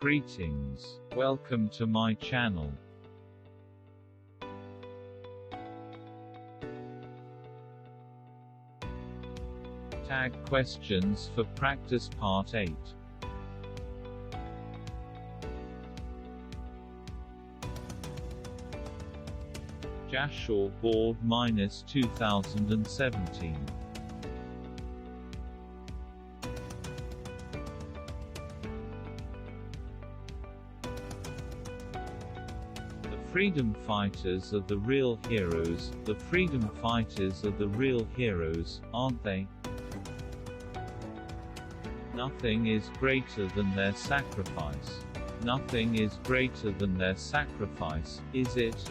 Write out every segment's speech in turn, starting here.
Greetings. Welcome to my channel. Tag questions for practice part 8. Jashaw Board-2017. The freedom fighters are the real heroes. The freedom fighters are the real heroes, aren't they? Nothing is greater than their sacrifice. Nothing is greater than their sacrifice, is it?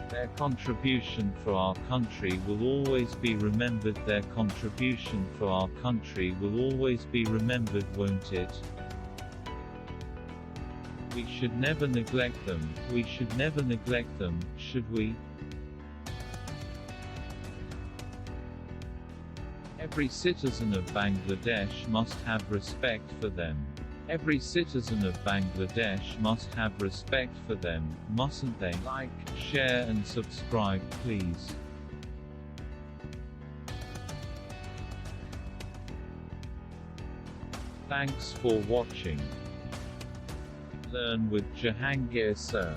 Their contribution for our country will always be remembered. Their contribution for our country will always be remembered, won't it? We should never neglect them. We should never neglect them, should we? Every citizen of Bangladesh must have respect for them. Every citizen of Bangladesh must have respect for them, mustn't they? Like, share and subscribe, please. Thanks for watching. Learn with Jahangir Sir.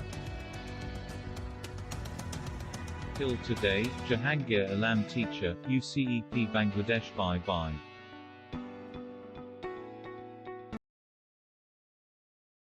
Till today, Jahangir Alam teacher, UCEP Bangladesh. Bye bye.